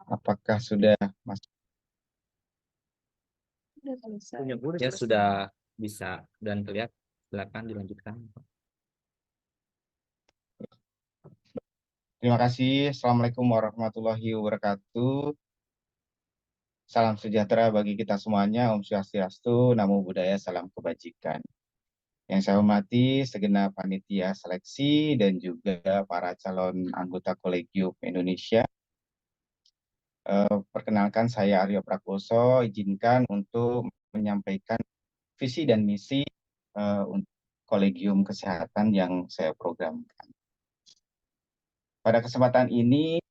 Apakah sudah masuk? Ya sudah bisa dan terlihat. Silakan dilanjutkan. Terima kasih. Assalamualaikum warahmatullahi wabarakatuh. Salam sejahtera bagi kita semuanya. Om Swastiastu, Namo Buddhaya, salam kebajikan. Yang saya hormati segenap panitia seleksi dan juga para calon anggota Kolegium Indonesia. Perkenalkan saya Aryo Prakoso, izinkan untuk menyampaikan visi dan misi untuk Kolegium Kesehatan yang saya programkan. Pada kesempatan ini,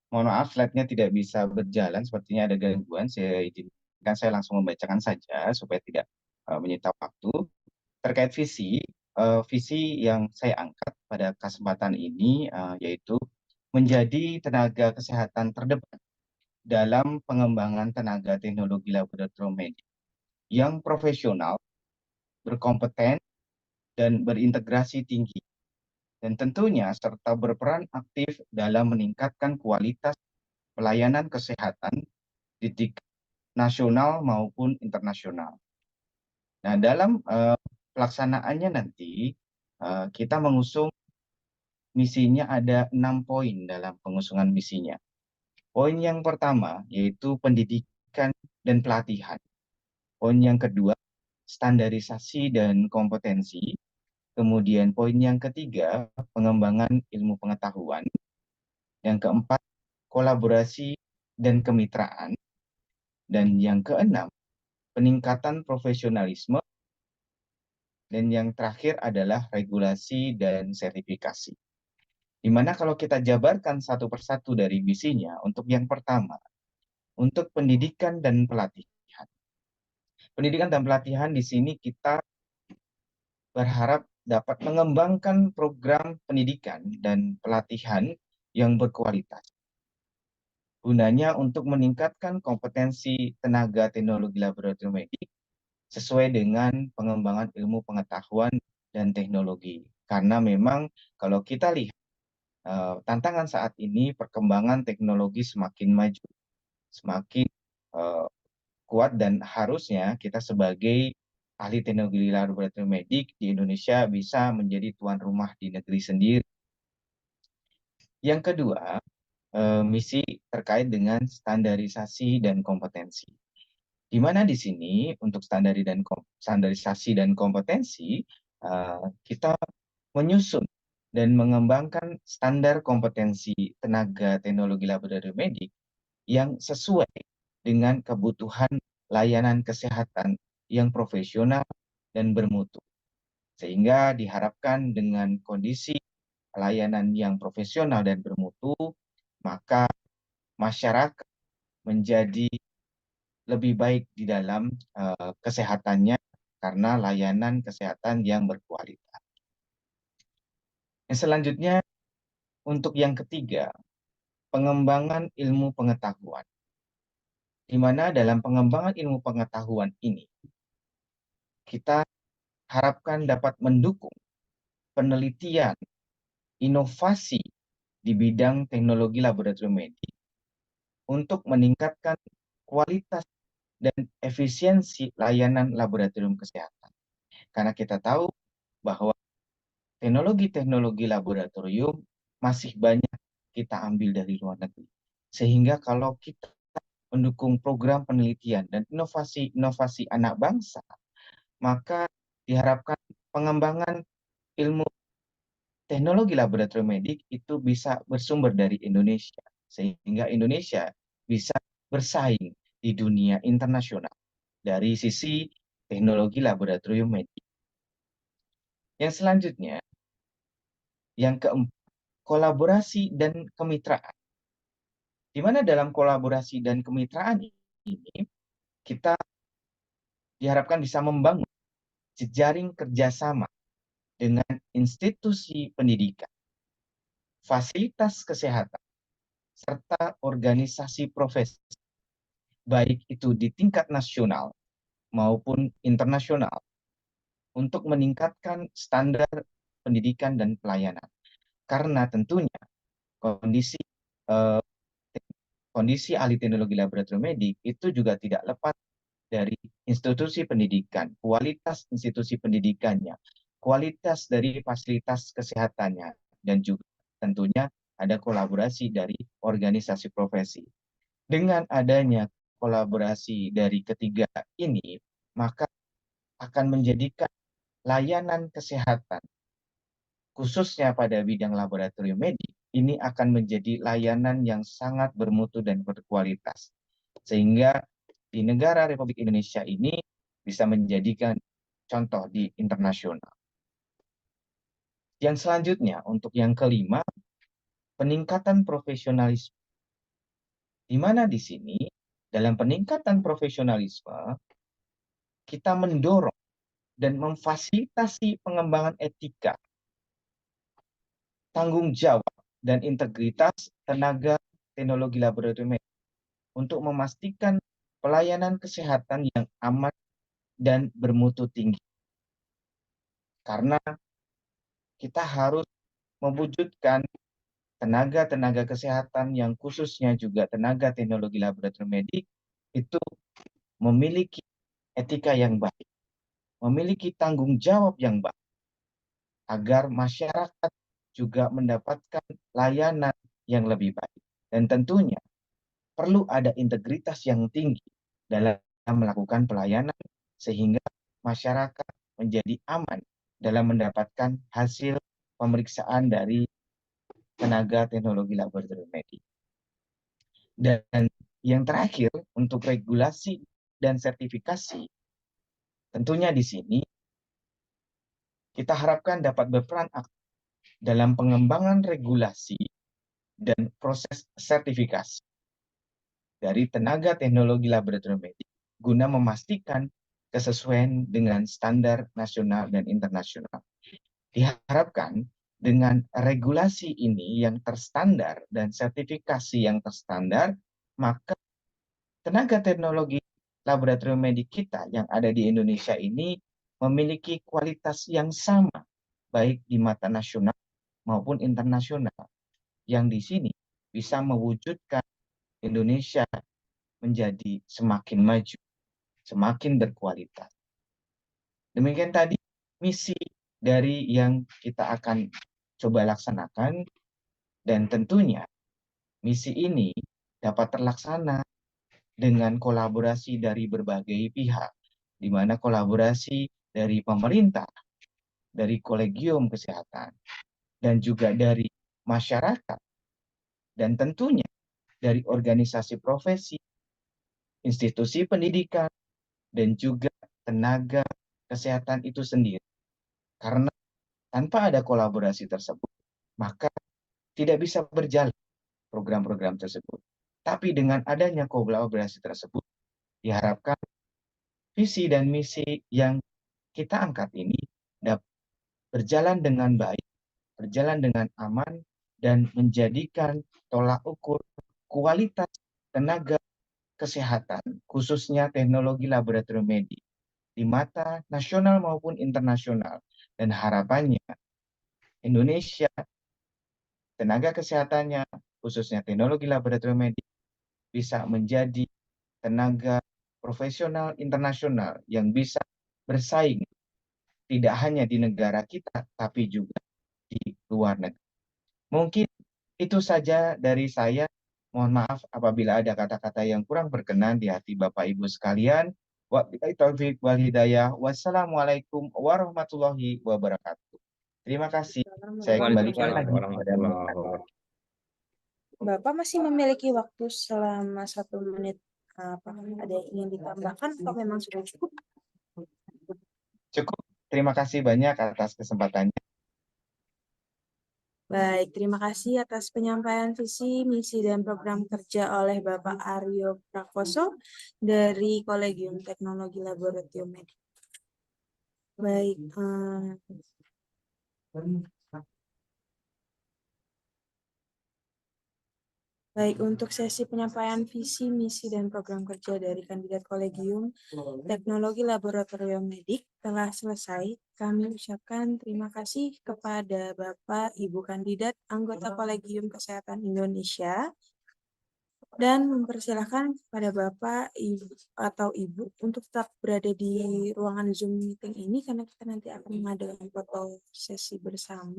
mohon maaf slide-nya tidak bisa berjalan, sepertinya ada gangguan. Saya izinkan saya langsung membacakan saja supaya tidak menyita waktu. Terkait visi yang saya angkat pada kesempatan ini yaitu menjadi tenaga kesehatan terdepan dalam pengembangan tenaga teknologi laboratorium medik yang profesional, berkompeten, dan berintegrasi tinggi. Dan tentunya serta berperan aktif dalam meningkatkan kualitas pelayanan kesehatan di tingkat nasional maupun internasional. Nah, dalam pelaksanaannya nanti kita mengusung misinya ada 6 poin dalam pengusungan misinya. Poin yang pertama yaitu pendidikan dan pelatihan. Poin yang kedua, standarisasi dan kompetensi. Kemudian poin yang ketiga, pengembangan ilmu pengetahuan. Yang keempat, kolaborasi dan kemitraan. Dan yang keenam, peningkatan profesionalisme. Dan yang terakhir adalah regulasi dan sertifikasi. Di mana kalau kita jabarkan satu persatu dari misinya, untuk yang pertama, untuk pendidikan dan pelatihan. Pendidikan dan pelatihan di sini kita berharap dapat mengembangkan program pendidikan dan pelatihan yang berkualitas. Gunanya untuk meningkatkan kompetensi tenaga teknologi laboratorium medik sesuai dengan pengembangan ilmu pengetahuan dan teknologi. Karena memang kalau kita lihat tantangan saat ini perkembangan teknologi semakin maju, semakin eh, kuat dan harusnya kita sebagai ahli teknologi laboratorium medik di Indonesia bisa menjadi tuan rumah di negeri sendiri. Yang kedua, misi terkait dengan standarisasi dan kompetensi. Di mana di sini untuk standarisasi dan kompetensi kita menyusun dan mengembangkan standar kompetensi tenaga teknologi laboratorium medik yang sesuai dengan kebutuhan layanan kesehatan yang profesional dan bermutu. Sehingga diharapkan dengan kondisi layanan yang profesional dan bermutu, maka masyarakat menjadi lebih baik di dalam kesehatannya karena layanan kesehatan yang berkualitas. Yang selanjutnya, untuk yang ketiga, pengembangan ilmu pengetahuan. Di mana dalam pengembangan ilmu pengetahuan ini, kita harapkan dapat mendukung penelitian, inovasi di bidang teknologi laboratorium medik untuk meningkatkan kualitas dan efisiensi layanan laboratorium kesehatan. Karena kita tahu bahwa teknologi-teknologi laboratorium masih banyak kita ambil dari luar negeri. Sehingga kalau kita mendukung program penelitian dan inovasi-inovasi anak bangsa, maka diharapkan pengembangan ilmu teknologi laboratorium medik itu bisa bersumber dari Indonesia, sehingga Indonesia bisa bersaing di dunia internasional dari sisi teknologi laboratorium medik. Yang selanjutnya, yang keempat, kolaborasi dan kemitraan. Di mana dalam kolaborasi dan kemitraan ini, kita diharapkan bisa membangun jejaring kerjasama dengan institusi pendidikan, fasilitas kesehatan, serta organisasi profesi, baik itu di tingkat nasional maupun internasional, untuk meningkatkan standar pendidikan dan pelayanan. Karena tentunya kondisi eh, kondisi ahli teknologi laboratorium medik itu juga tidak lepas dari institusi pendidikan, kualitas institusi pendidikannya, kualitas dari fasilitas kesehatannya, dan juga tentunya ada kolaborasi dari organisasi profesi. Dengan adanya kolaborasi dari ketiga ini, maka akan menjadikan layanan kesehatan, khususnya pada bidang laboratorium medik, ini akan menjadi layanan yang sangat bermutu dan berkualitas. Sehingga di negara Republik Indonesia ini bisa menjadikan contoh di internasional. Yang selanjutnya, untuk yang kelima, peningkatan profesionalisme. Di mana di sini, dalam peningkatan profesionalisme, kita mendorong dan memfasilitasi pengembangan etika, tanggung jawab, dan integritas tenaga teknologi laboratorium untuk memastikan pelayanan kesehatan yang aman dan bermutu tinggi. Karena kita harus mewujudkan tenaga-tenaga kesehatan yang khususnya juga tenaga teknologi laboratorium medik itu memiliki etika yang baik, memiliki tanggung jawab yang baik, agar masyarakat juga mendapatkan layanan yang lebih baik. Dan tentunya perlu ada integritas yang tinggi dalam melakukan pelayanan sehingga masyarakat menjadi aman dalam mendapatkan hasil pemeriksaan dari tenaga teknologi laboratorium medik. Dan yang terakhir untuk regulasi dan sertifikasi, tentunya di sini kita harapkan dapat berperan aktif dalam pengembangan regulasi dan proses sertifikasi dari tenaga teknologi laboratorium medik guna memastikan kesesuaian dengan standar nasional dan internasional. Diharapkan dengan regulasi ini yang terstandar dan sertifikasi yang terstandar, maka tenaga teknologi laboratorium medik kita yang ada di Indonesia ini memiliki kualitas yang sama, baik di mata nasional maupun internasional, yang di sini bisa mewujudkan Indonesia menjadi semakin maju, semakin berkualitas. Demikian tadi misi dari yang kita akan coba laksanakan, dan tentunya misi ini dapat terlaksana dengan kolaborasi dari berbagai pihak, di mana kolaborasi dari pemerintah, dari kolegium kesehatan, dan juga dari masyarakat, dan tentunya dari organisasi profesi, institusi pendidikan, dan juga tenaga kesehatan itu sendiri. Karena tanpa ada kolaborasi tersebut, maka tidak bisa berjalan program-program tersebut. Tapi dengan adanya kolaborasi tersebut, diharapkan visi dan misi yang kita angkat ini dapat berjalan dengan baik, berjalan dengan aman, dan menjadikan tolak ukur kualitas tenaga kesehatan, khususnya teknologi laboratorium medik, di mata nasional maupun internasional. Dan harapannya Indonesia, tenaga kesehatannya, khususnya teknologi laboratorium medik, bisa menjadi tenaga profesional internasional yang bisa bersaing tidak hanya di negara kita, tapi juga di luar negeri. Mungkin itu saja dari saya. Mohon maaf apabila ada kata-kata yang kurang berkenan di hati Bapak Ibu sekalian. Wabillahi taufiq wal hidayah. Wassalamualaikum warahmatullahi wabarakatuh. Terima kasih. Saya kembalikan Waalaikumsalam lagi kepada warahmatullahi wabarakatuh. Bapak masih memiliki waktu selama 1 menit. Apa ada yang ingin ditambahkan atau memang sudah cukup? Cukup. Terima kasih banyak atas kesempatannya. Baik, terima kasih atas penyampaian visi, misi, dan program kerja oleh Bapak Aryo Prakoso dari Kolegium Teknologi Laboratorium Medik. Baik, Baik, untuk sesi penyampaian visi, misi, dan program kerja dari kandidat Kolegium Teknologi Laboratorium Medik telah selesai. Kami ucapkan terima kasih kepada Bapak, Ibu kandidat anggota Kolegium Kesehatan Indonesia dan mempersilahkan kepada Bapak, Ibu atau Ibu untuk tetap berada di ruangan Zoom meeting ini karena kita nanti akan mengadakan foto sesi bersama.